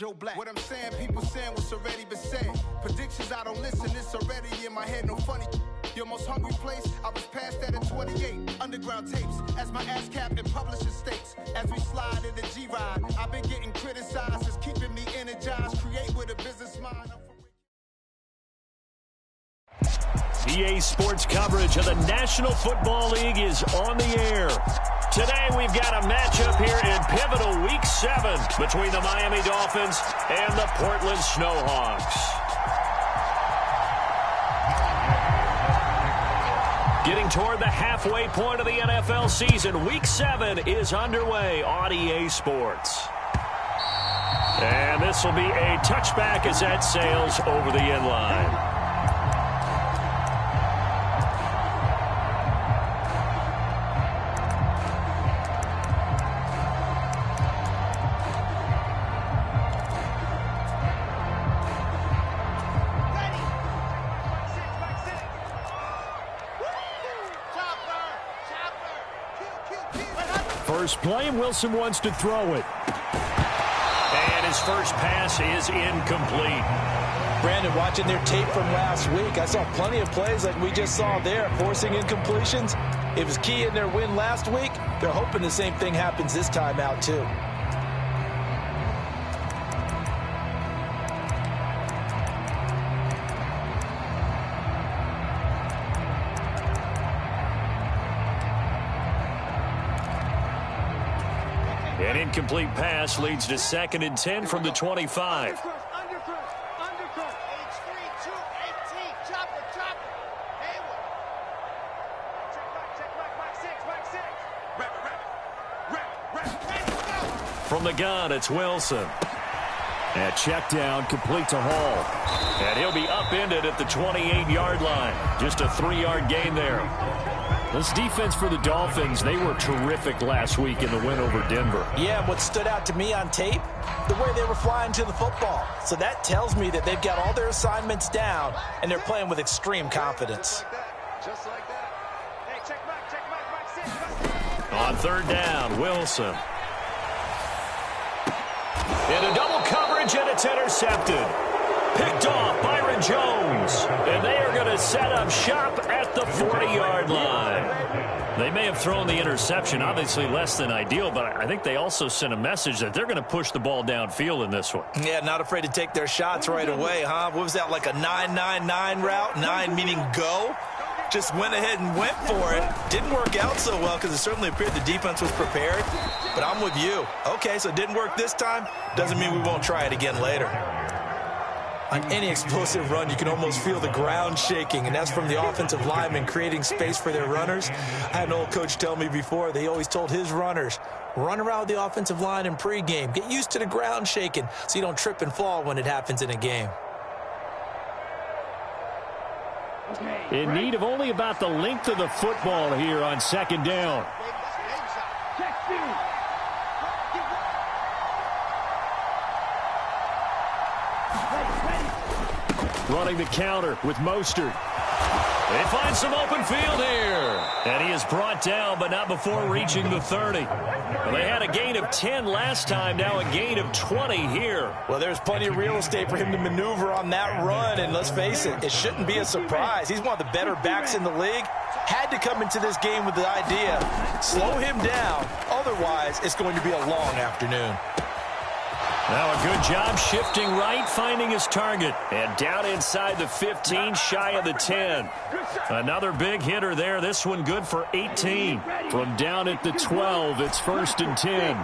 Joe Black. What I'm saying, people saying what's already been said. Predictions, I don't listen, it's already in my head, no funny. Your most hungry place, I was past that at 28. Underground tapes, as my ass cap in publishing stakes. As we slide in the G-Ride, I've been getting criticized, it's keeping me energized. Create with a business mind. EA Sports coverage of the National Football League is on the air. Today we've got a matchup here in pivotal Week 7 between the Miami Dolphins and the Portland Snowhawks. Getting toward the halfway point of the NFL season, Week 7 is underway on EA Sports. And this will be a touchback as that sails over the end line. First play, Wilson wants to throw it. And his first pass is incomplete. Brandon, watching their tape from last week, I saw plenty of plays like we just saw there, forcing incompletions. It was key in their win last week. They're hoping the same thing happens this time out, too. An incomplete pass leads to 2nd and 10 from the 25. From the gun, it's Wilson. And check down, complete to Hall. And he'll be upended at the 28-yard line. Just a 3-yard gain there. This defense for the Dolphins, they were terrific last week in the win over Denver. Yeah, and what stood out to me on tape, the way they were flying to the football. So that tells me that they've got all their assignments down, and they're playing with extreme confidence. Just like that. Hey, check back, 6. On 3rd down, Wilson. Into double coverage, and it's intercepted. Picked off Byron Jones. And they are going to set up shop at the 40-yard line. They may have thrown the interception, obviously less than ideal, but I think they also sent a message that they're going to push the ball downfield in this one. Yeah, not afraid to take their shots right away, huh? What was that, like a 9-9-9 route? 9 meaning go? Just went ahead and went for it. Didn't work out so well because it certainly appeared the defense was prepared. But I'm with you. Okay, so it didn't work this time. Doesn't mean we won't try it again later. On any explosive run, you can almost feel the ground shaking, and that's from the offensive linemen creating space for their runners. I had an old coach tell me before, they always told his runners, run around the offensive line in pregame. Get used to the ground shaking so you don't trip and fall when it happens in a game. In need of only about the length of the football here on 2nd down. Running the counter with Mostert. They find some open field here. And he is brought down, but not before reaching the 30. Well, they had a gain of 10 last time, now a gain of 20 here. Well, there's plenty of real estate for him to maneuver on that run, and let's face it, it shouldn't be a surprise. He's one of the better backs in the league. Had to come into this game with the idea, slow him down, otherwise it's going to be a long afternoon. Now a good job shifting right, finding his target. And down inside the 15, shy of the 10. Another big hitter there. This one good for 18. From down at the 12, it's 1st and 10.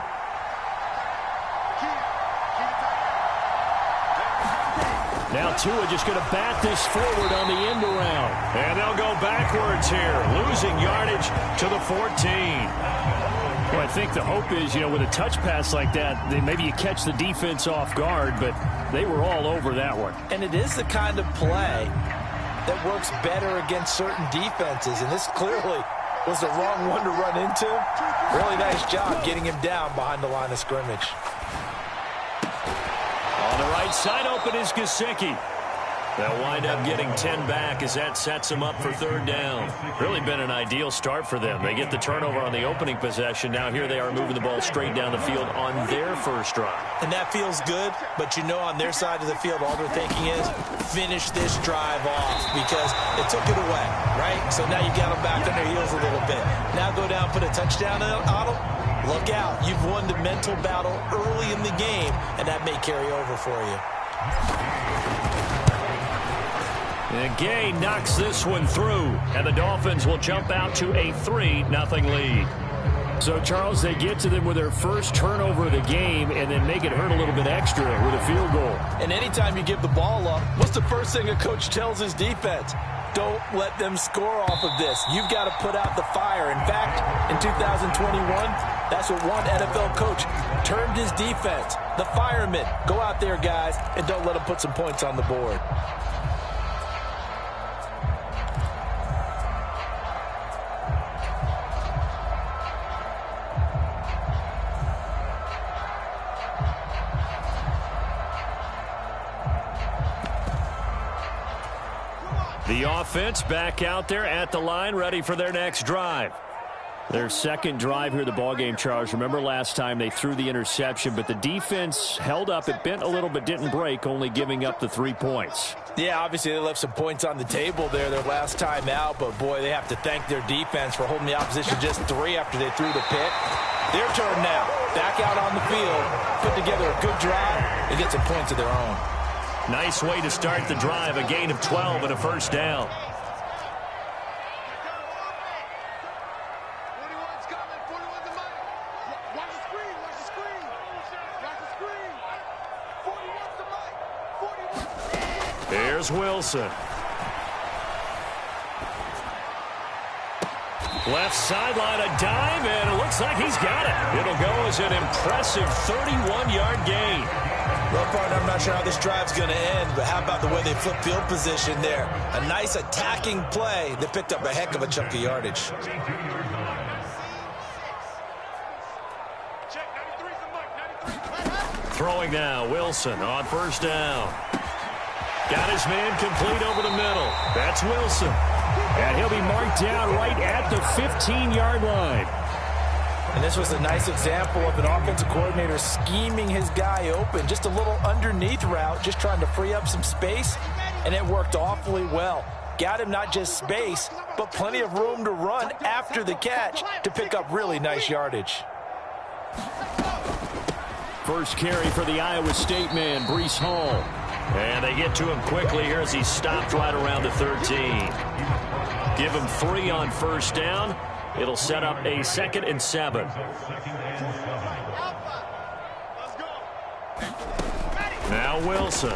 Now Tua just going to bat this forward on the end around. And they'll go backwards here, losing yardage to the 14. Well, I think the hope is, with a touch pass like that, then maybe you catch the defense off guard, but they were all over that one. And it is the kind of play that works better against certain defenses, and this clearly was the wrong one to run into. Really nice job getting him down behind the line of scrimmage. On the right side, open is Gesicki. They'll wind up getting 10 back as that sets them up for third down. Really been an ideal start for them. They get the turnover on the opening possession. Now here they are moving the ball straight down the field on their first drive. And that feels good, but you know on their side of the field all they're thinking is finish this drive off because they took it away, right? So now you got them back on their heels a little bit. Now go down, put a touchdown on them. Look out. You've won the mental battle early in the game, and that may carry over for you. And Gay knocks this one through, and the Dolphins will jump out to a 3-0 lead. So, Charles, they get to them with their first turnover of the game and then make it hurt a little bit extra with a field goal. And anytime you give the ball up, what's the first thing a coach tells his defense? Don't let them score off of this. You've got to put out the fire. In fact, in 2021, that's what one NFL coach termed his defense. The firemen. Go out there, guys, and don't let them put some points on the board. The offense back out there at the line, ready for their next drive. Their second drive here, the ballgame, Charles. Remember last time they threw the interception, but the defense held up. It bent a little but didn't break, only giving up the 3 points. Yeah, obviously they left some points on the table there their last time out, but boy, they have to thank their defense for holding the opposition just 3 after they threw the pick. Their turn now. Back out on the field, put together a good drive, and get some points of their own. Nice way to start the drive, a gain of 12 and a first down. Here's Wilson. Left sideline, a dive, and it looks like he's got it. It'll go as an impressive 31-yard gain. Well, partner, I'm not sure how this drive's going to end, but how about the way they flip field position there? A nice attacking play that picked up a heck of a chunk of yardage. Throwing now, Wilson on first down. Got his man complete over the middle. That's Wilson. And he'll be marked down right at the 15-yard line. And this was a nice example of an offensive coordinator scheming his guy open. Just a little underneath route, just trying to free up some space, and it worked awfully well. Got him not just space, but plenty of room to run after the catch to pick up really nice yardage. First carry for the Iowa State man, Breece Hall. And they get to him quickly here as he stopped right around the 13. Give him 3 on first down. It'll set up a 2nd and 7. Now Wilson.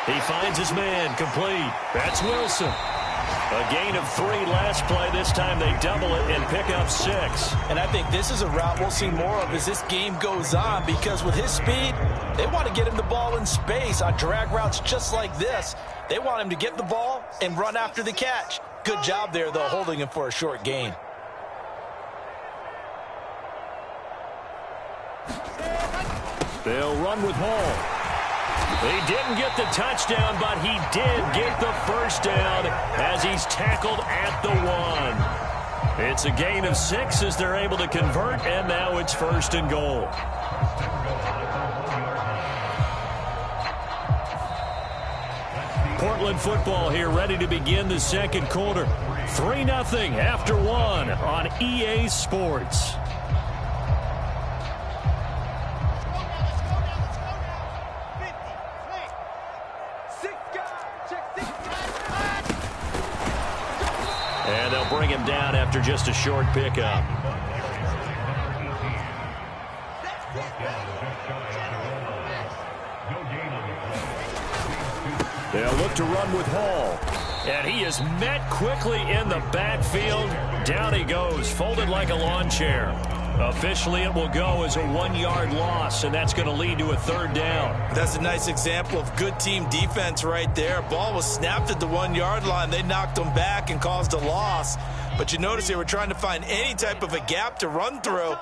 He finds his man complete. That's Wilson. A gain of 3 last play. This time they double it and pick up 6. And I think this is a route we'll see more of as this game goes on, because with his speed, they want to get him the ball in space on drag routes just like this. They want him to get the ball and run after the catch. Good job there, though, holding him for a short gain. They'll run with Hall. He didn't get the touchdown, but he did get the first down as he's tackled at the 1. It's a gain of 6 as they're able to convert, and now it's 1st and goal. Portland football here, ready to begin the second quarter. 3-0 after 1 on EA Sports. And they'll bring him down after just a short pickup. They'll look to run with Hall. And he is met quickly in the backfield. Down he goes, folded like a lawn chair. Officially, it will go as a 1-yard loss, and that's going to lead to a 3rd down. That's a nice example of good team defense right there. Ball was snapped at the 1-yard line. They knocked him back and caused a loss. But you notice they were trying to find any type of a gap to run through.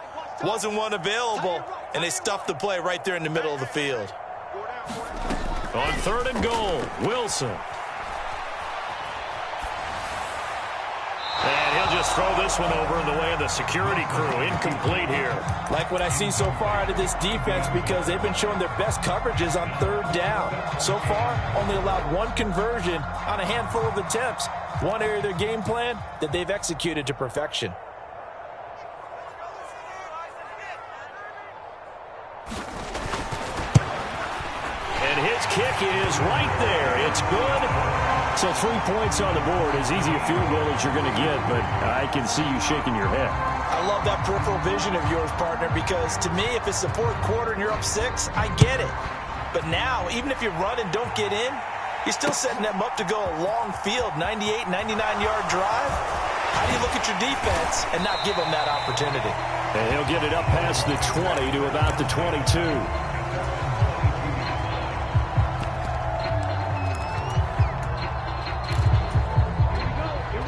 Wasn't one available, and they stuffed the play right there in the middle of the field. On 3rd and goal, Wilson. And he'll just throw this one over in the way of the security crew. Incomplete here. Like what I see so far out of this defense, because they've been showing their best coverages on 3rd down. So far, only allowed 1 conversion on a handful of attempts. One area of their game plan that they've executed to perfection. And his kick is right there. It's good. So 3 points on the board, as easy a field goal as you're going to get, but I can see you shaking your head. I love that peripheral vision of yours, partner, because to me, if it's the 4th quarter and you're up 6, I get it. But now, even if you run and don't get in, you're still setting them up to go a long field, 98, 99-yard drive. How do you look at your defense and not give them that opportunity? And he'll get it up past the 20 to about the 22.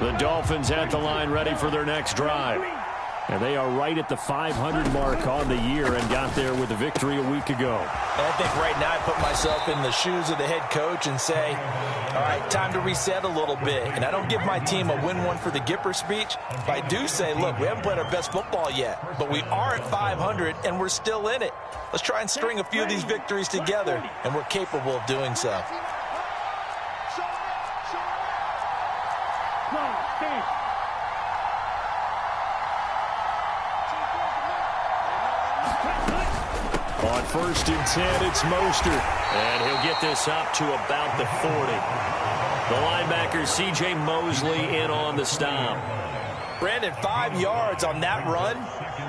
The Dolphins at the line ready for their next drive. And they are right at the 500 mark on the year and got there with a victory a week ago. And I think right now I put myself in the shoes of the head coach and say, all right, time to reset a little bit. And I don't give my team a win one for the Gipper speech, but I do say, look, we haven't played our best football yet, but we are at 500 and we're still in it. Let's try and string a few of these victories together, and we're capable of doing so. On 1st and 10, it's Mostert. And he'll get this up to about the 40. The linebacker, C.J. Mosley, in on the stop. Brandon, 5 yards on that run.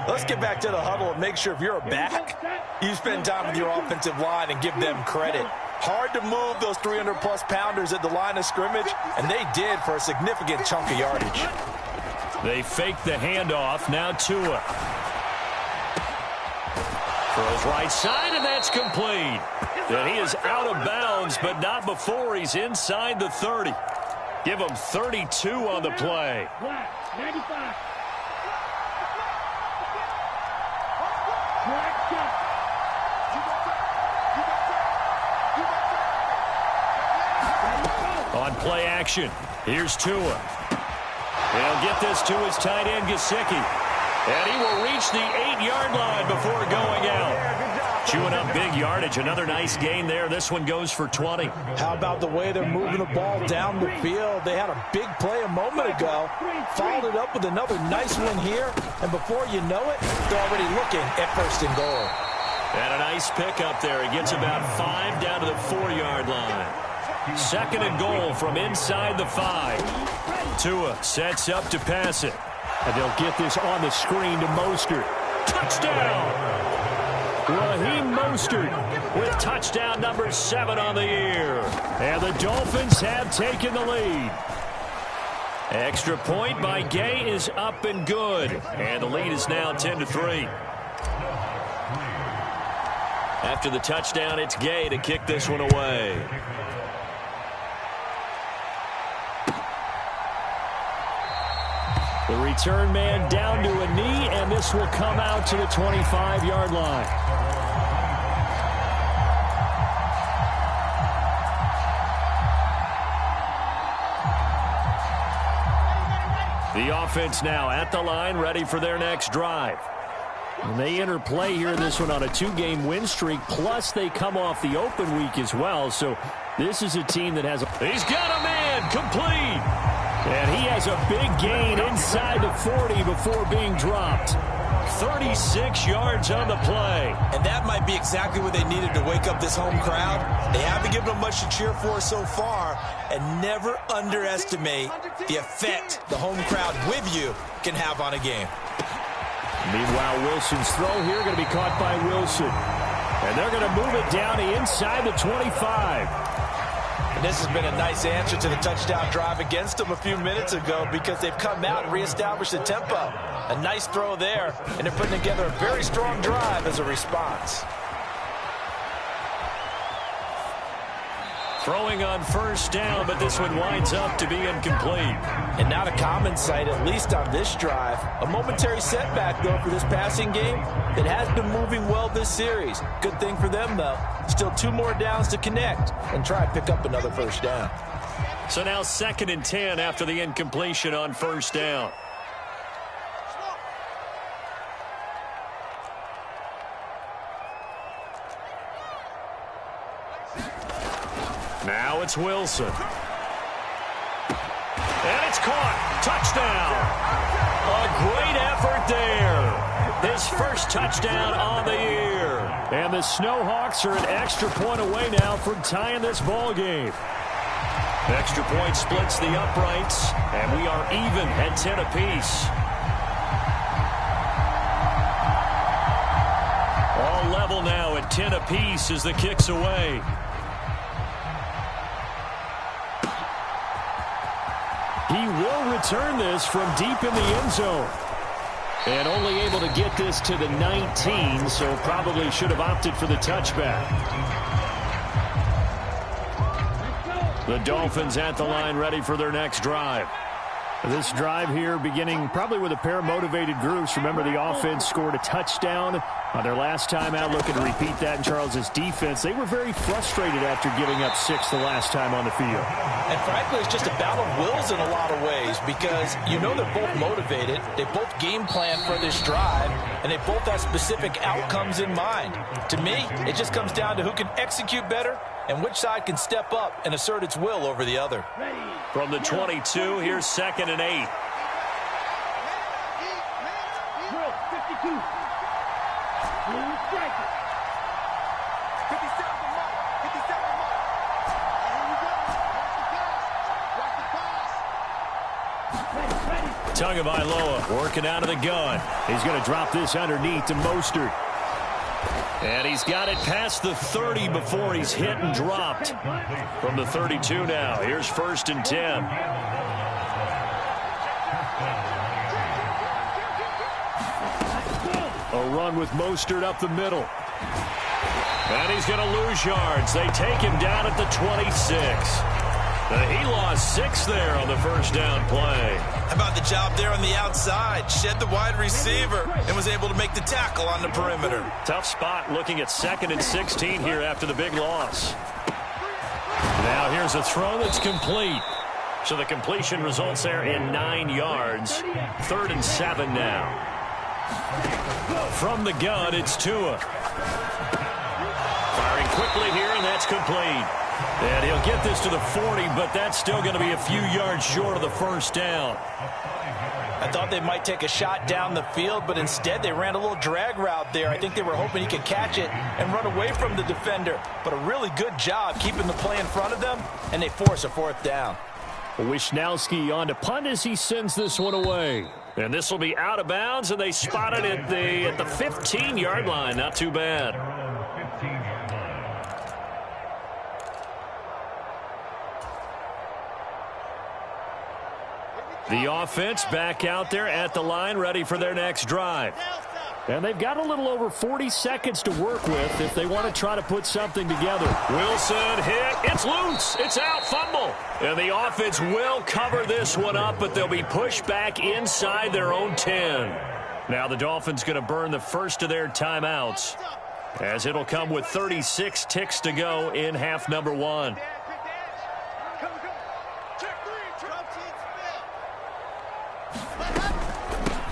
Let's get back to the huddle and make sure if you're a back, you spend time with your offensive line and give them credit. Hard to move those 300-plus pounders at the line of scrimmage, and they did for a significant chunk of yardage. They fake the handoff. Now Tua. Throws right side, and that's complete. And he is out of bounds, but not before he's inside the 30. Give him 32 on the play. 95. On play action, here's Tua. He'll get this to his tight end, Gesicki. And he will reach the 8-yard line before going out. Chewing up big yardage. Another nice gain there. This one goes for 20. How about the way they're moving the ball down the field? They had a big play a moment ago. Followed it up with another nice one here. And before you know it, they're already looking at 1st and goal. And a nice pickup there. He gets about 5 down to the 4-yard line. 2nd and goal from inside the 5. Tua sets up to pass it. And they'll get this on the screen to Mostert. Touchdown! Raheem Mostert with touchdown number 7 on the year. And the Dolphins have taken the lead. Extra point by Gay is up and good. And the lead is now 10-3. After the touchdown, it's Gay to kick this one away. The return man down to a knee, and this will come out to the 25-yard line. The offense now at the line, ready for their next drive. And they enter play here in this one on a 2-game win streak, plus they come off the open week as well. So this is a team that has a... He's got a man, complete! And he has a big gain inside the 40 before being dropped. 36 yards on the play. And that might be exactly what they needed to wake up this home crowd. They haven't given them much to cheer for so far. And never underestimate the effect the home crowd with you can have on a game. Meanwhile, Wilson's throw here going to be caught by Wilson. And they're going to move it down to inside the 25. And this has been a nice answer to the touchdown drive against them a few minutes ago because they've come out and reestablished the tempo. A nice throw there, and they're putting together a very strong drive as a response. Throwing on first down, but this one winds up to be incomplete. And not a common sight, at least on this drive. A momentary setback, though, for this passing game that has been moving well this series. Good thing for them, though. Still 2 more downs to connect and try to pick up another first down. So now 2nd and 10 after the incompletion on first down. Now it's Wilson. And it's caught. Touchdown. A great effort there. His first touchdown on the year. And the Snowhawks are an extra point away now from tying this ball game. Extra point splits the uprights, and we are even at 10 apiece. All level now at 10 apiece as the kick's away. He will return this from deep in the end zone. And only able to get this to the 19, so probably should have opted for the touchback. The Dolphins at the line ready for their next drive. This drive here beginning probably with a pair of motivated groups. Remember, the offense scored a touchdown on their last time out, looking to repeat that in Charles's defense. They were very frustrated after giving up 6 the last time on the field. And frankly, it's just a battle of wills in a lot of ways because you know they're both motivated. They both game plan for this drive, and they both have specific outcomes in mind. To me, it just comes down to who can execute better and which side can step up and assert its will over the other. From the 22, here's 2nd and 8. Tagovailoa working out of the gun. He's going to drop this underneath to Mostert. And he's got it past the 30 before he's hit and dropped. From the 32 now, here's 1st and 10. A run with Mostert up the middle. And he's going to lose yards. They take him down at the 26. He lost 6 there on the first down play. How about the job there on the outside? Shed the wide receiver and was able to make the tackle on the perimeter. Tough spot looking at 2nd and 16 here after the big loss. Now here's a throw that's complete. So the completion results there in 9 yards. 3rd and 7 now. From the gun, it's Tua. Firing quickly here, and that's complete. And he'll get this to the 40, but that's still going to be a few yards short of the first down. I thought they might take a shot down the field, but instead they ran a little drag route there. I think they were hoping he could catch it and run away from the defender. But a really good job keeping the play in front of them, and they force a 4th down. Wishnowski on to punt as he sends this one away. And this will be out of bounds, and they spot it at the 15-yard line. Not too bad. The offense back out there at the line, ready for their next drive. And they've got a little over 40 seconds to work with if they want to try to put something together. Wilson hit. It's loose. It's out. Fumble. And the offense will cover this one up, but they'll be pushed back inside their own 10. Now the Dolphins going to burn the first of their timeouts, as it'll come with 36 ticks to go in half number 1.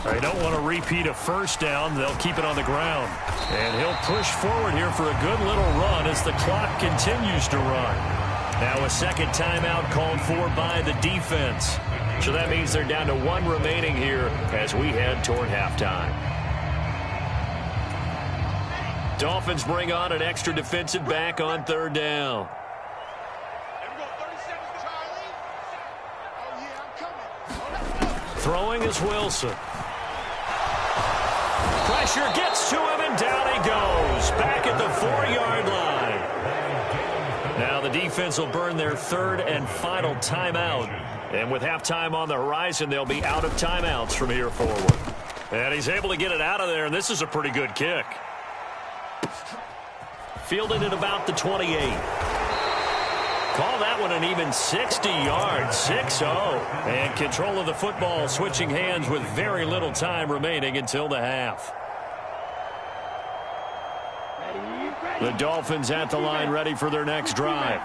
They don't want to repeat a first down. They'll keep it on the ground. And he'll push forward here for a good little run as the clock continues to run. Now a 2nd timeout called for by the defense. So that means they're down to 1 remaining here as we head toward halftime. Dolphins bring on an extra defensive back on 3rd down. Throwing is Wilson. Pressure gets to him, and down he goes. Back at the 4-yard line. Now the defense will burn their 3rd and final timeout. And with halftime on the horizon, they'll be out of timeouts from here forward. And he's able to get it out of there, and this is a pretty good kick. Fielded at about the 28. Call that one an even 60 yards, 6-0. And control of the football switching hands with very little time remaining until the half. The Dolphins at the line ready for their next drive.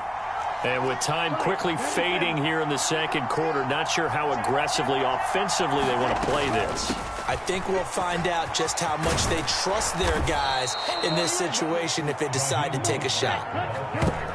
And with time quickly fading here in the second quarter, not sure how aggressively, offensively they want to play this. I think we'll find out just how much they trust their guys in this situation if they decide to take a shot.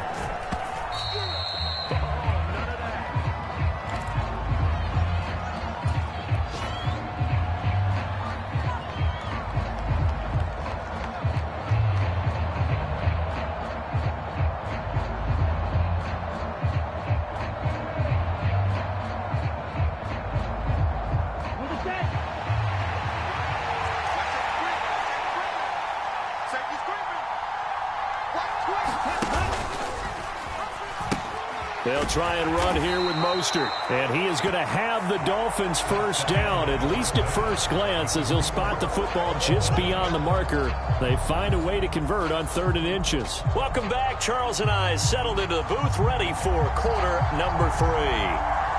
They'll try and run here with Mostert. And he is going to have the Dolphins first down, at least at first glance, as he'll spot the football just beyond the marker. They find a way to convert on 3rd and inches. Welcome back. Charles and I settled into the booth, ready for quarter number 3.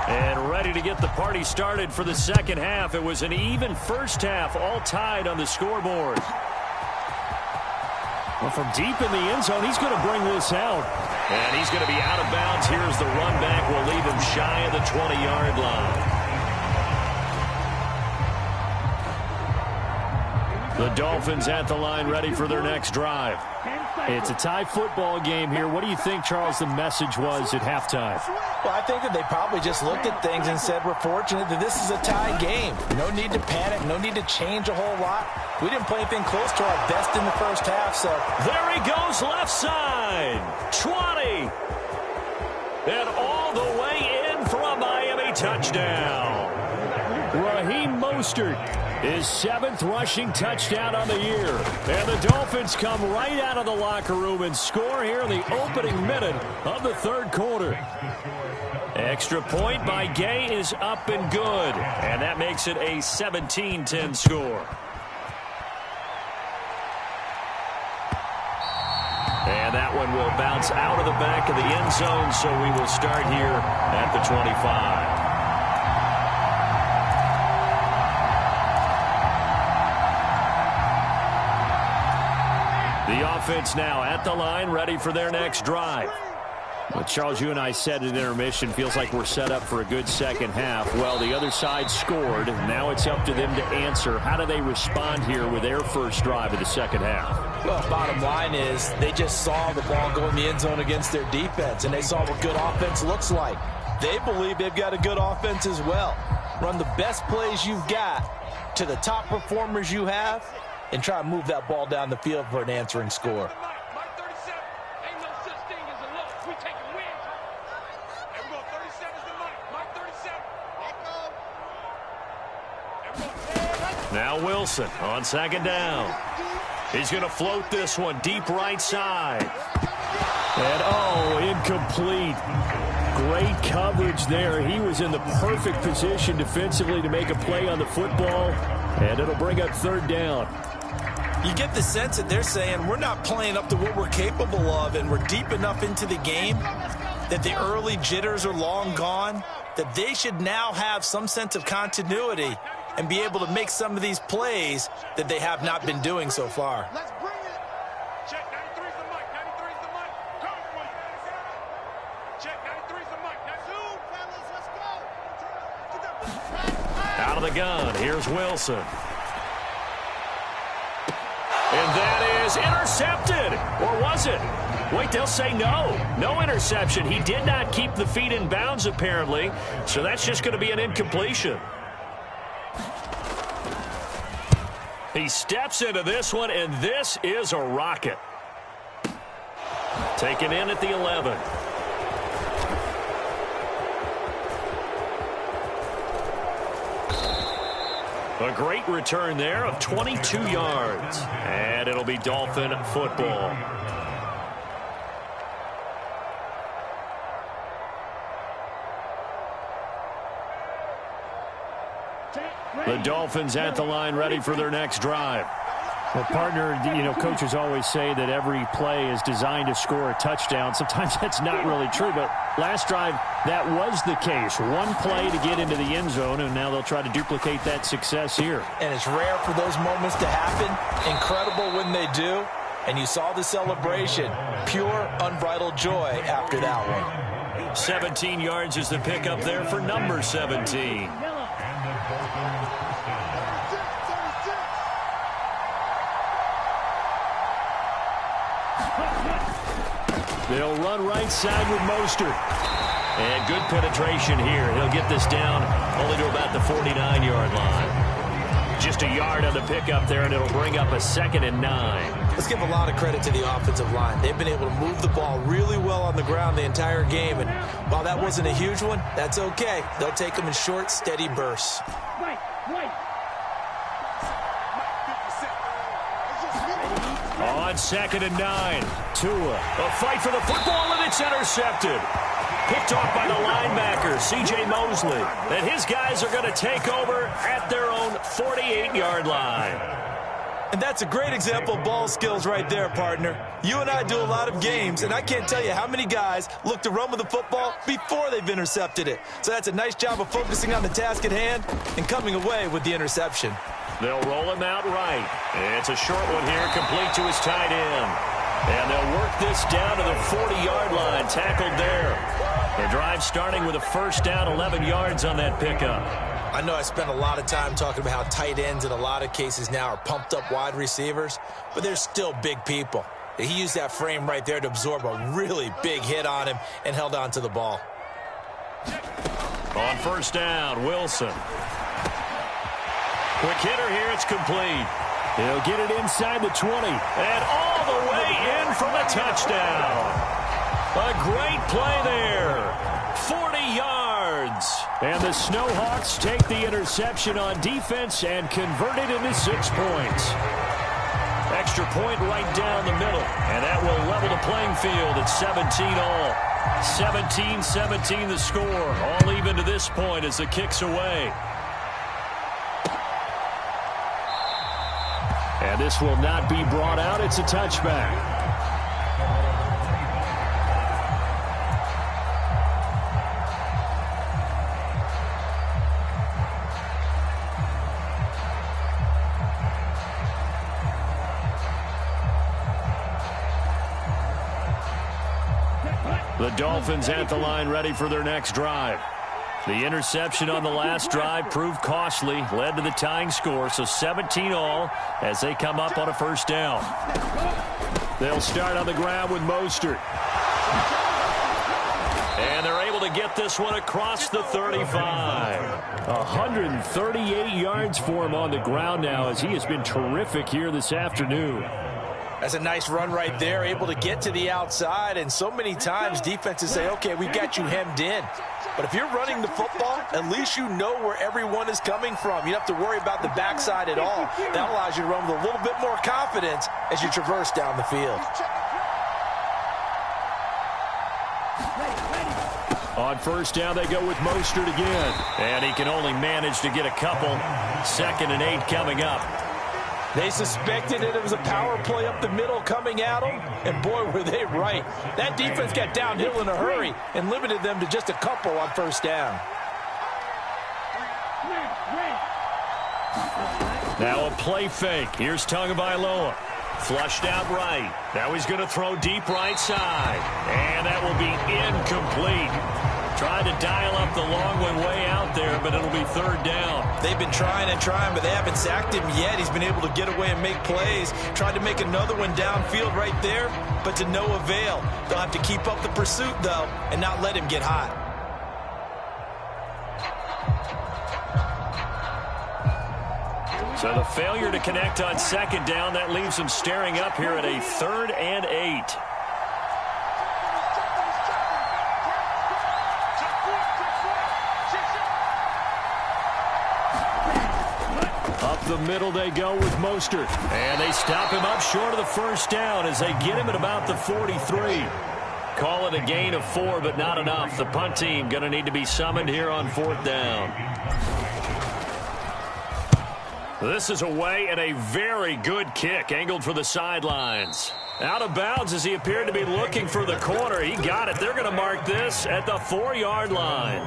And ready to get the party started for the second half. It was an even first half, all tied on the scoreboard. Well, from deep in the end zone, he's going to bring this out. And he's going to be out of bounds. Here's the run back. We'll leave him shy of the 20-yard line. The Dolphins at the line ready for their next drive. It's a tie football game here. What do you think, Charles, the message was at halftime? Well, I think that they probably just looked at things and said, we're fortunate that this is a tie game. No need to panic. No need to change a whole lot. We didn't play anything close to our best in the first half, so. There he goes, left side. 20. And all the way in for a Miami touchdown. Raheem Mostert, his 7th rushing touchdown on the year. And the Dolphins come right out of the locker room and score here in the opening minute of the 3rd quarter. Extra point by Gay is up and good. And that makes it a 17-10 score. And that one will bounce out of the back of the end zone, so we will start here at the 25. The offense now at the line, ready for their next drive. Well, Charles, you and I said at intermission, feels like we're set up for a good second half. Well, the other side scored. Now it's up to them to answer. How do they respond here with their first drive of the second half? Well, bottom line is they just saw the ball go in the end zone against their defense, and they saw what good offense looks like. They believe they've got a good offense as well. Run the best plays you've got to the top performers you have, and try to move that ball down the field for an answering score. Now Wilson on second down. He's going to float this one deep right side. And, oh, incomplete. Great coverage there. He was in the perfect position defensively to make a play on the football, and it'll bring up 3rd down. You get the sense that they're saying we're not playing up to what we're capable of, and we're deep enough into the game that the early jitters are long gone, that they should now have some sense of continuity and be able to make some of these plays that they have not been doing so far. Let's bring it. Check, 93's the mic. 93's the mic. Come on. Check, 93's the mic. That's who, fellas. Let's go. Out of the gun. Here's Wilson. And that is intercepted. Or was it? Wait, they'll say no. No interception. He did not keep the feet in bounds, apparently. So that's just going to be an incompletion. He steps into this one, and this is a rocket. Taken in at the 11. A great return there of 22 yards. And it'll be Dolphin football. The Dolphins at the line ready for their next drive. Well, partner, coaches always say that every play is designed to score a touchdown. Sometimes that's not really true, but last drive, that was the case. One play to get into the end zone, and now they'll try to duplicate that success here. And it's rare for those moments to happen. Incredible when they do. And you saw the celebration. Pure, unbridled joy after that one. 17 yards is the pickup there for number 17. They'll run right side with Mostert. And good penetration here. He'll get this down only to about the 49-yard line. Just a yard on the pickup there, and it'll bring up a 2nd and 9. Let's give a lot of credit to the offensive line. They've been able to move the ball really well on the ground the entire game. And while that wasn't a huge one, that's okay. They'll take them in short, steady bursts. On 2nd and 9, Tua. A fight for the football, and it's intercepted. Picked off by the linebacker, C.J. Mosley. And his guys are going to take over at their own 48-yard line. And that's a great example of ball skills right there, partner. You and I do a lot of games, and I can't tell you how many guys look to run with the football before they've intercepted it. So that's a nice job of focusing on the task at hand and coming away with the interception. They'll roll him out right. It's a short one here, complete to his tight end. And they'll work this down to the 40-yard line, tackled there. The drive starting with a first down, 11 yards on that pickup. I know I spent a lot of time talking about how tight ends in a lot of cases now are pumped up wide receivers, but they're still big people. He used that frame right there to absorb a really big hit on him and held on to the ball. On first down, Wilson. Quick hitter here, it's complete. He'll get it inside the 20, and all the way in from a touchdown. A great play there. 40 yards. And the Snowhawks take the interception on defense and convert it into 6 points. Extra point right down the middle, and that will level the playing field at 17 all. 17-17 the score, all even to this point as the kick's away. And this will not be brought out. It's a touchback. The Dolphins at the line ready for their next drive. The interception on the last drive proved costly, led to the tying score, so 17 all as they come up on a first down. They'll start on the ground with Mostert. And they're able to get this one across the 35. 138 yards for him on the ground now as he has been terrific here this afternoon. That's a nice run right there, able to get to the outside, and so many times defenses say, okay, we've got you hemmed in. But if you're running the football, at least you know where everyone is coming from. You don't have to worry about the backside at all. That allows you to run with a little bit more confidence as you traverse down the field. On first down, they go with Mostert again. And he can only manage to get a couple. 2nd and 8 coming up. They suspected that it was a power play up the middle coming at them, and boy, were they right. That defense got downhill in a hurry and limited them to just a couple on first down. Now a play fake. Here's Tagovailoa. Flushed out right. Now he's going to throw deep right side. And that will be incomplete. Trying to dial up the long one way out there, but it'll be third down. They've been trying and trying, but they haven't sacked him yet. He's been able to get away and make plays. Tried to make another one downfield right there, but to no avail. They'll have to keep up the pursuit, though, and not let him get hot. So the failure to connect on second down, that leaves them staring up here at a 3rd and 8. Up the middle they go with Mostert. And they stop him up short of the first down as they get him at about the 43. Call it a gain of 4, but not enough. The punt team going to need to be summoned here on 4th down. This is away and a very good kick angled for the sidelines. Out of bounds as he appeared to be looking for the corner. He got it. They're going to mark this at the 4-yard line.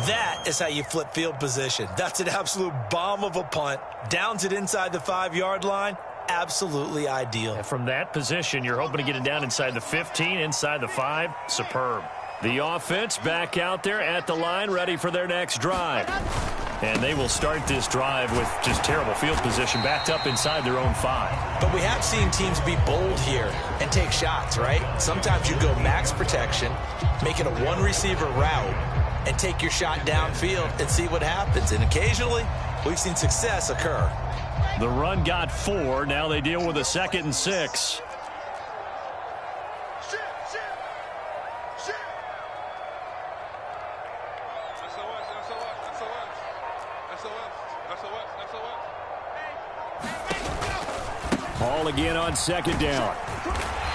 That is how you flip field position. That's an absolute bomb of a punt. Downs it inside the 5-yard line. Absolutely ideal. And from that position, you're hoping to get it down inside the 15, inside the 5. Superb. The offense back out there at the line, ready for their next drive. And they will start this drive with just terrible field position, backed up inside their own 5. But we have seen teams be bold here and take shots, right? Sometimes you go max protection, make it a one-receiver route, and take your shot downfield and see what happens. And occasionally, we've seen success occur. The run got 4. Now they deal with a 2nd and 6. Ball again on 2nd down.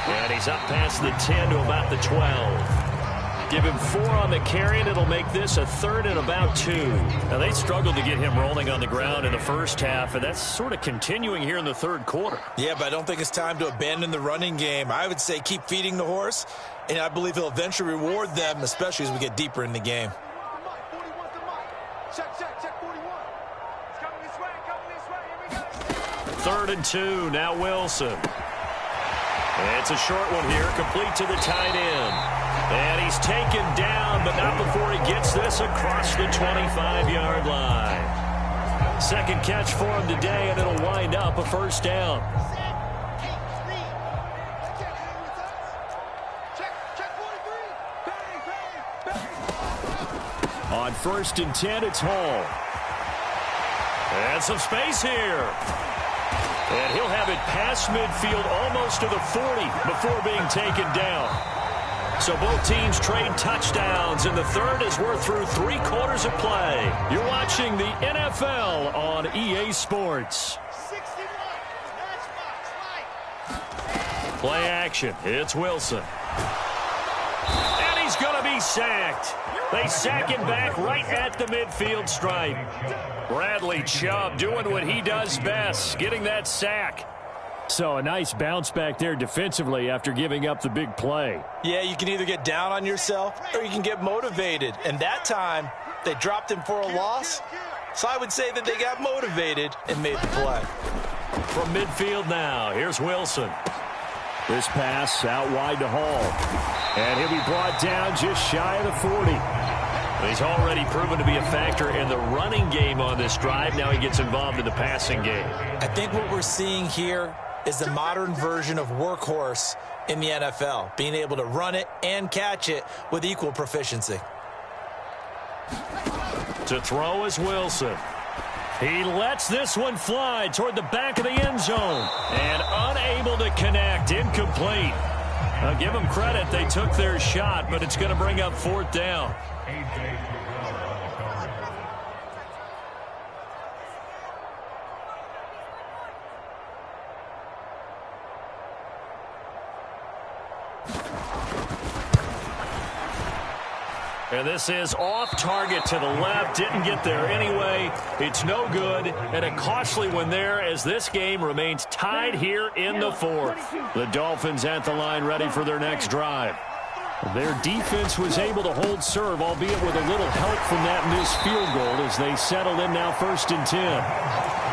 And he's up past the 10 to about the 12. Give him 4 on the carry, and it'll make this a 3rd and about 2. Now, they struggled to get him rolling on the ground in the first half, and that's sort of continuing here in the 3rd quarter. Yeah, but I don't think it's time to abandon the running game. I would say keep feeding the horse, and I believe he'll eventually reward them, especially as we get deeper in the game. Third and 2, now Wilson. It's a short one here, complete to the tight end. And he's taken down, but not before he gets this across the 25-yard line. Second catch for him today, and it'll wind up a 1st down. On 1st and 10, it's Hall. And some space here. And he'll have it past midfield almost to the 40 before being taken down. So both teams trade touchdowns, and the 3rd as we're through 3 quarters of play. You're watching the NFL on EA Sports. Play action. It's Wilson. And he's going to be sacked. They sack him back right at the midfield stripe. Bradley Chubb doing what he does best, getting that sack. So a nice bounce back there defensively after giving up the big play. Yeah, you can either get down on yourself or you can get motivated. And that time, they dropped him for a loss. So I would say that they got motivated and made the play. From midfield now, here's Wilson. This pass out wide to Hall. And he'll be brought down just shy of the 40. He's already proven to be a factor in the running game on this drive. Now he gets involved in the passing game. I think what we're seeing here is the modern version of workhorse in the NFL, being able to run it and catch it with equal proficiency. To throw is Wilson. He lets this one fly toward the back of the end zone. And unable to connect, incomplete. Now give them credit, they took their shot, but it's going to bring up 4th down. And this is off target to the left. Didn't get there anyway. It's no good. And a costly one there as this game remains tied here in the 4th. The Dolphins at the line ready for their next drive. Their defense was able to hold serve, albeit with a little help from that missed field goal as they settled in now 1st and 10.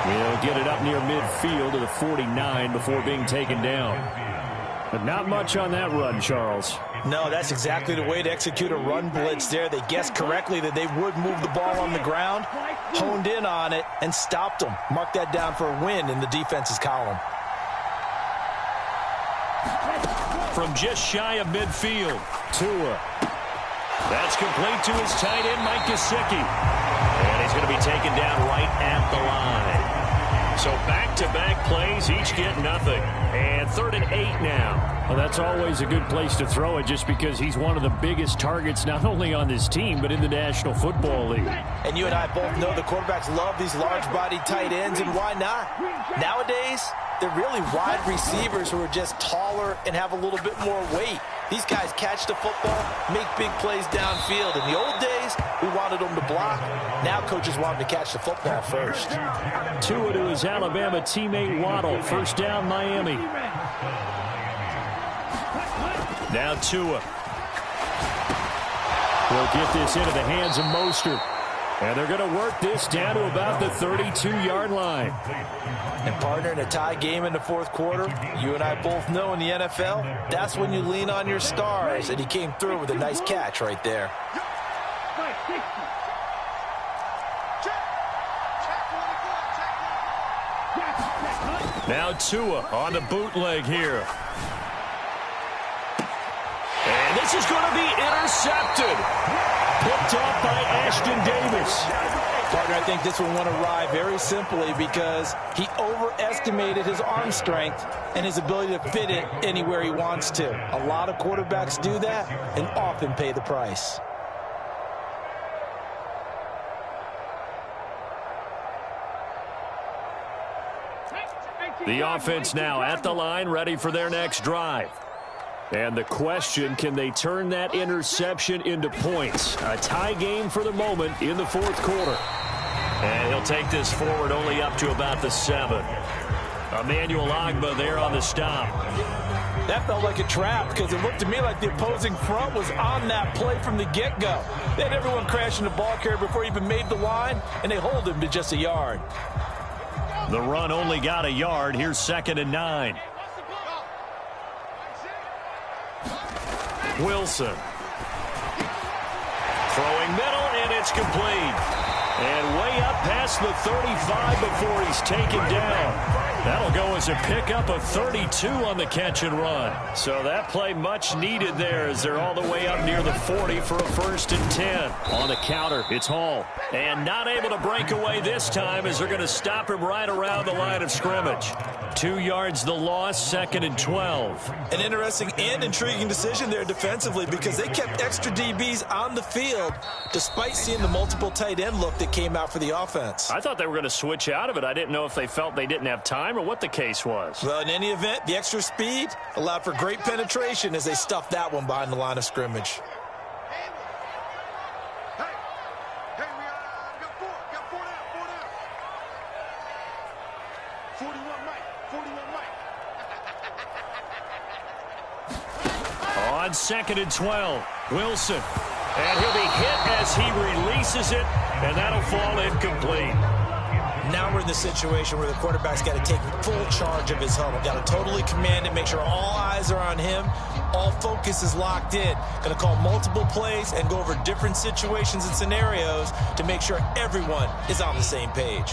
They'll get it up near midfield to the 49 before being taken down. But not much on that run, Charles. No, that's exactly the way to execute a run blitz there. They guessed correctly that they would move the ball on the ground, honed in on it, and stopped them. Mark that down for a win in the defense's column. From just shy of midfield, Tua. That's complete to his tight end, Mike Gesicki. And he's going to be taken down right at the line. So back-to-back plays, each get nothing. And 3rd and 8 now. Well, that's always a good place to throw it just because he's one of the biggest targets not only on this team but in the National Football League. And you and I both know the quarterbacks love these large-bodied tight ends, and why not? Nowadays, they're really wide receivers who are just taller and have a little bit more weight. These guys catch the football, make big plays downfield. In the old days, we wanted them to block. Now coaches want them to catch the football first. Tua to his Alabama teammate Waddle. First down, Miami. Now Tua will get this into the hands of Mostert. And they're going to work this down to about the 32-yard line. And partner, in a tie game in the fourth quarter, you and I both know in the NFL, that's when you lean on your stars. And he came through with a nice catch right there. Now Tua on the bootleg here. And this is going to be intercepted. Picked off by Ashton Davis. Partner, I think this one went awry very simply because he overestimated his arm strength and his ability to fit it anywhere he wants to. A lot of quarterbacks do that and often pay the price. The offense now at the line, ready for their next drive. And the question, can they turn that interception into points? A tie game for the moment in the fourth quarter. And he'll take this forward only up to about the 7. Emmanuel Ogbah there on the stop. That felt like a trap because it looked to me like the opposing front was on that play from the get-go. They had everyone crashing the ball carrier before he even made the line, and they hold him to just a yard. The run only got a yard. Here's 2nd and 9. Wilson. Throwing middle, and it's complete. And way up past the 35 before he's taken down. That'll go as a pickup of 32 on the catch and run. So that play much needed there as they're all the way up near the 40 for a 1st and 10. On the counter, it's Hall. And not able to break away this time as they're going to stop him right around the line of scrimmage. 2 yards the loss, 2nd and 12. An interesting and intriguing decision there defensively because they kept extra DBs on the field despite seeing the multiple tight end look that came out for the offense. I thought they were going to switch out of it. I didn't know if they felt they didn't have time or what the case was. Well, in any event, the extra speed allowed for great penetration as they stuffed that one behind the line of scrimmage. On 2nd and 12, Wilson. And he'll be hit as he releases it, and that'll fall incomplete. Now we're in the situation where the quarterback's got to take full charge of his huddle. Got to totally command it, make sure all eyes are on him. All focus is locked in. Going to call multiple plays and go over different situations and scenarios to make sure everyone is on the same page.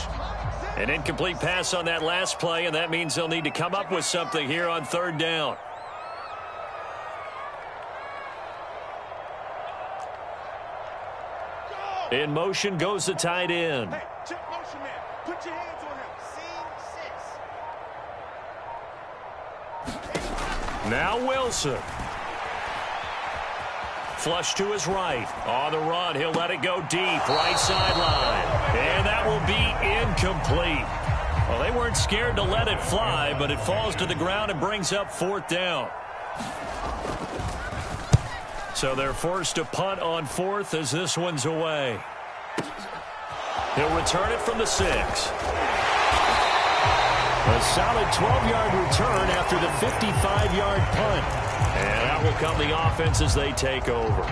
An incomplete pass on that last play, and that means they'll need to come up with something here on 3rd down. In motion goes the tight end. Hey, check motion, man. Put your hands on him. Now Wilson. Flush to his right. On the run, he'll let it go deep. Right sideline. And that will be incomplete. Well, they weren't scared to let it fly, but it falls to the ground and brings up 4th down. So they're forced to punt on 4th as this one's away. He'll return it from the 6. A solid 12-yard return after the 55-yard punt. And out will come the offense as they take over.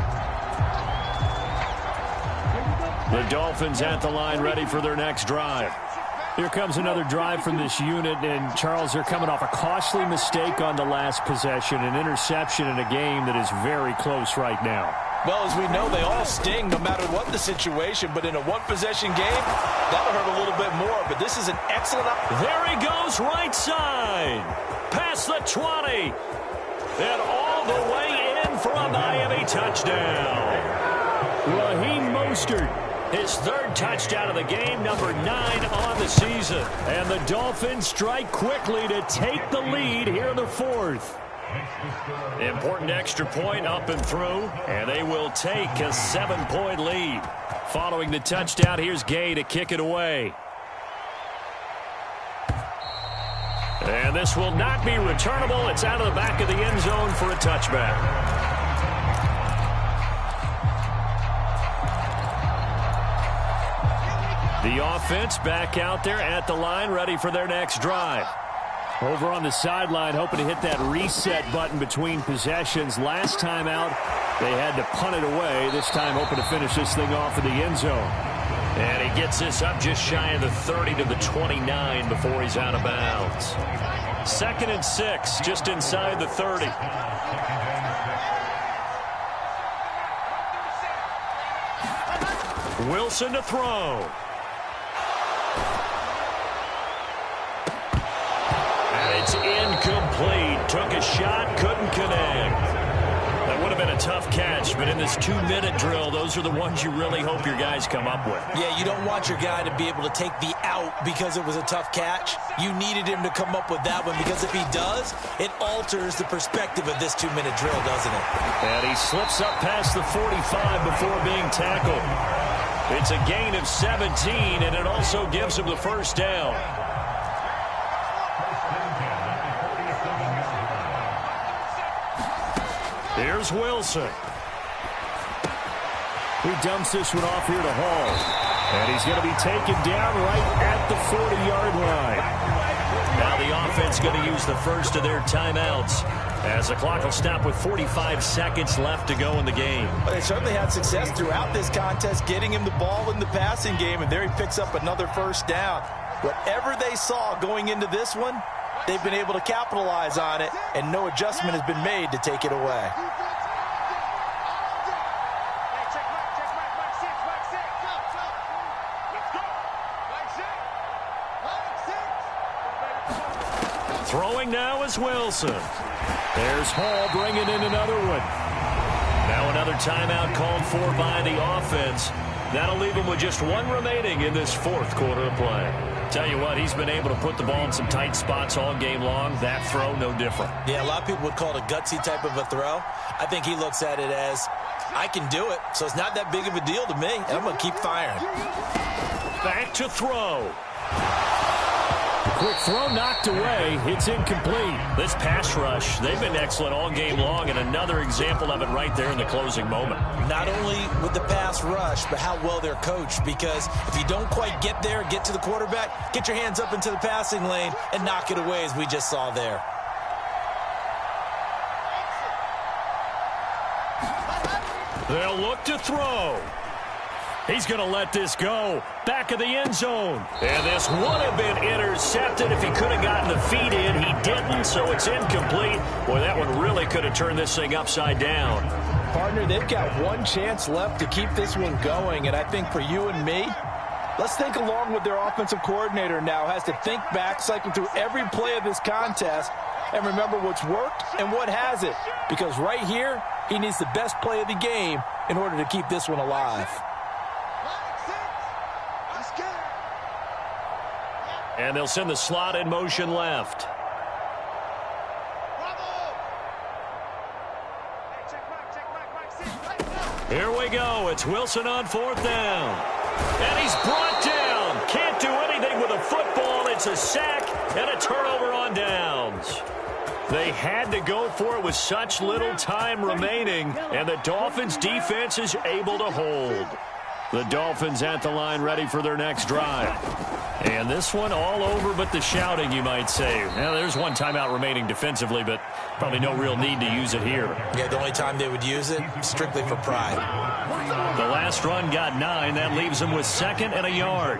The Dolphins at the line ready for their next drive. Here comes another drive from this unit, and Charles, they're coming off a costly mistake on the last possession, an interception in a game that is very close right now. Well, as we know, they all sting no matter what the situation, but in a one-possession game, that'll hurt a little bit more, but this is an excellent... There he goes, right side, past the 20, and all the way in for a Miami touchdown. Raheem Mostert. His 3rd touchdown of the game, number 9 on the season. And the Dolphins strike quickly to take the lead here in the 4th. Important extra point up and through, and they will take a 7-point lead. Following the touchdown, here's Gay to kick it away. And this will not be returnable. It's out of the back of the end zone for a touchback. The offense back out there at the line, ready for their next drive. Over on the sideline, hoping to hit that reset button between possessions. Last time out, they had to punt it away. This time, hoping to finish this thing off in the end zone. And he gets this up just shy of the 30 to the 29 before he's out of bounds. 2nd and 6, just inside the 30. Wilson to throw. It's incomplete. Took a shot, couldn't connect. That would have been a tough catch, but in this 2-minute drill, those are the ones you really hope your guys come up with. Yeah, you don't want your guy to be able to take the out because it was a tough catch. You needed him to come up with that one because if he does, it alters the perspective of this 2-minute drill, doesn't it? And he slips up past the 45 before being tackled. It's a gain of 17, and it also gives him the first down. Here's Wilson. He dumps this one off here to Hall. And he's going to be taken down right at the 40-yard line. Now the offense going to use the first of their timeouts as the clock will stop with 45 seconds left to go in the game. Well, they certainly had success throughout this contest getting him the ball in the passing game, and there he picks up another first down. Whatever they saw going into this one, they've been able to capitalize on it, and no adjustment has been made to take it away. Throwing now is Wilson. There's Hall bringing in another one. Now another timeout called for by the offense. That'll leave him with just one remaining in this 4th quarter of play. Tell you what, he's been able to put the ball in some tight spots all game long. That throw, no different. Yeah, a lot of people would call it a gutsy type of a throw. I think he looks at it as, I can do it, so it's not that big of a deal to me, and I'm going to keep firing. Back to throw. Quick throw knocked away. It's incomplete. This pass rush, they've been excellent all game long, and another example of it right there in the closing moment. Not only with the pass rush, but how well they're coached, because if you don't quite get there, get to the quarterback, get your hands up into the passing lane and knock it away as we just saw there. They'll look to throw. He's going to let this go. Back of the end zone. And this would have been intercepted if he could have gotten the feet in. He didn't, so it's incomplete. Boy, that one really could have turned this thing upside down. Partner, they've got one chance left to keep this one going, and I think for you and me, let's think along with their offensive coordinator now. Has to think back, cycle through every play of this contest, and remember what's worked and what hasn't. Because right here, he needs the best play of the game in order to keep this one alive. And they'll send the slot in motion left. Here we go. It's Wilson on 4th down. And he's brought down. Can't do anything with a football. It's a sack and a turnover on downs. They had to go for it with such little time remaining, and the Dolphins' defense is able to hold. The Dolphins at the line ready for their next drive. And this one all over but the shouting, you might say. Now, there's one timeout remaining defensively, but probably no real need to use it here. Yeah, the only time they would use it, strictly for pride. The last run got 9. That leaves them with 2nd and a yard.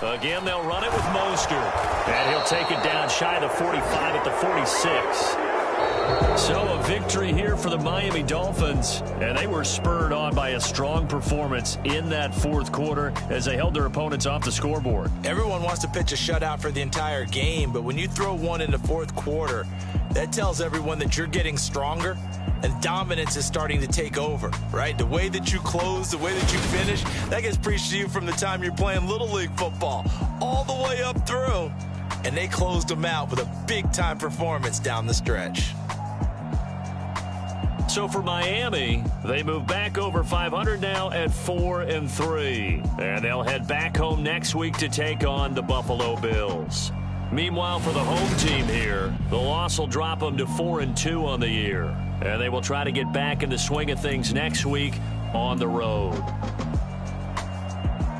Again, they'll run it with Mostert. And he'll take it down shy of the 45 at the 46. So a victory here for the Miami Dolphins, and they were spurred on by a strong performance in that 4th quarter as they held their opponents off the scoreboard. Everyone wants to pitch a shutout for the entire game, but when you throw one in the 4th quarter, that tells everyone that you're getting stronger and dominance is starting to take over, right? The way that you close, the way that you finish, that gets preached to you from the time you're playing Little League football all the way up through. and they closed them out with a big-time performance down the stretch. So for Miami, they move back over 500 now at 4-3. And they'll head back home next week to take on the Buffalo Bills. Meanwhile, for the home team here, the loss will drop them to 4-2 on the year. And they will try to get back in the swing of things next week on the road.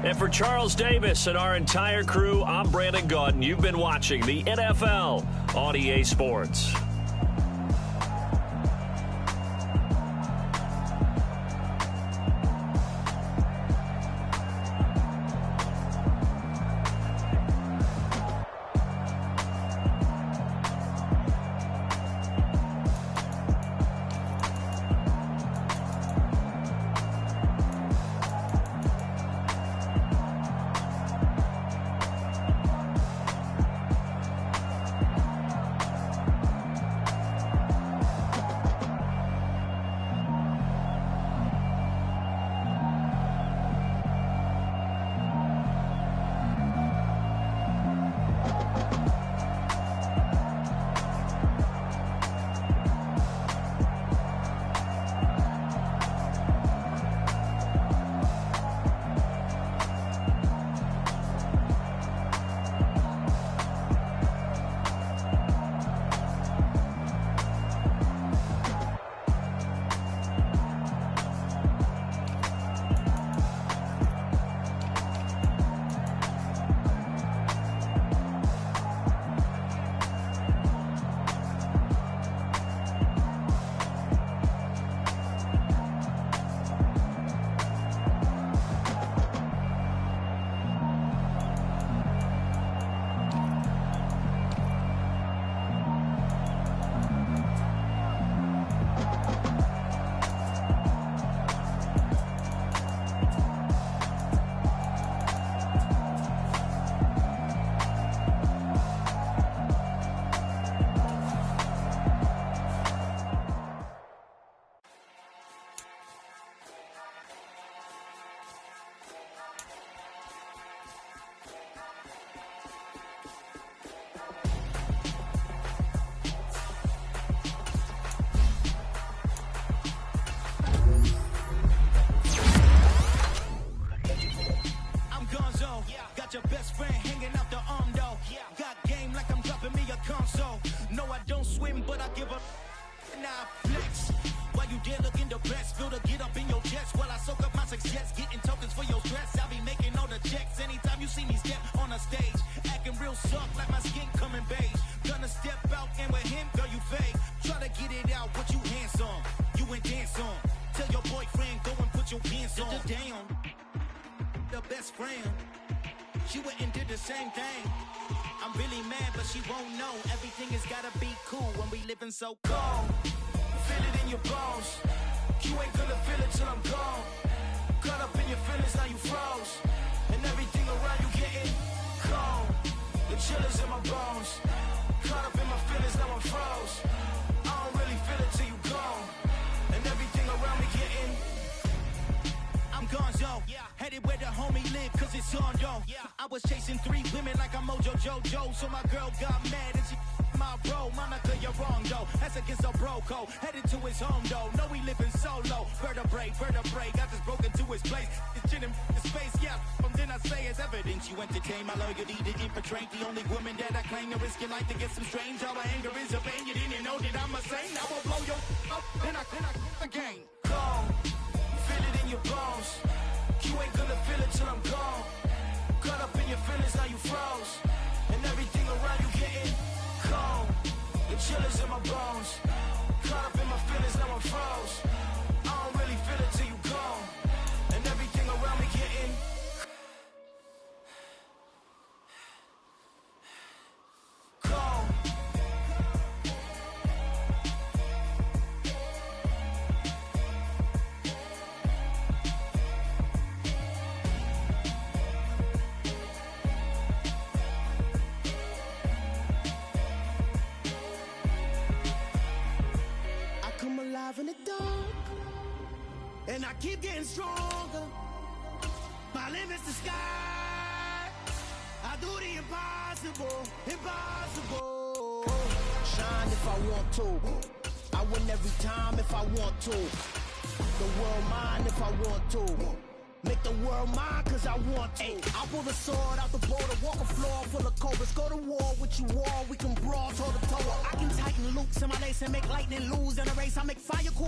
And for Charles Davis and our entire crew, I'm Brandon Gaudin. You've been watching the NFL on EA Sports. Your best friend hanging out the arm though. Got game like I'm dropping me a console. No, I don't swim, but I give a now flex. While you there looking the best, feel to get up in your chest while I soak up my success, getting tokens for your stress. I'll be making all the checks anytime you see me step on a stage, acting real soft like my skin coming beige. Gonna step out and with him, girl, you fake. Try to get it out, what you handsome, you ain't dance on. Tell your boyfriend go and put your pants on. Down, the best friend. She went and did the same thing. I'm really mad, but she won't know. Everything has gotta be cool when we living so cold. Feel it in your bones. You ain't gonna feel it till I'm gone. Caught up in your feelings, now you froze. And everything around you getting cold. The chill is in my bones. Caught up in my feelings, now I'm froze. I don't really feel it till you gone. And everything around me getting I'm gonzo. Headed where the homie live, cause it's on though. I was chasing 3 women like I'm Mojo Jojo. So my girl got mad and she my bro. Monica, you're wrong though. That's against a bro code. Headed to his home though. No, we living solo. Vertebrae. Got this broken to his place. It's chin in his face, yeah. From then I say it's evidence you entertain my loyalty to infiltrate. The only woman that I claim to risk your life to get some strange. All my anger is a pain. You didn't know that I'm a saint. I will blow your up. Then I again. Go. Feel it in your bones. You ain't gonna feel it till I'm gone. Caught up in your feelings, now you froze. And everything around you getting cold. The chill is in my bones. Caught up in my feelings, now I'm froze. I don't really feel it till you gone. And everything around me getting cold. In the dark, and I keep getting stronger. My limit's the sky. I do the impossible, impossible. Shine if I want to. I win every time if I want to. The world mine if I want to. Make the world mine cause I want to. I pull the sword out the border, walk a floor full of cobras. Go to war with you all, we can brawl toe to toe. I can tighten loops in my lace and make lightning lose in a race. I make fire cool.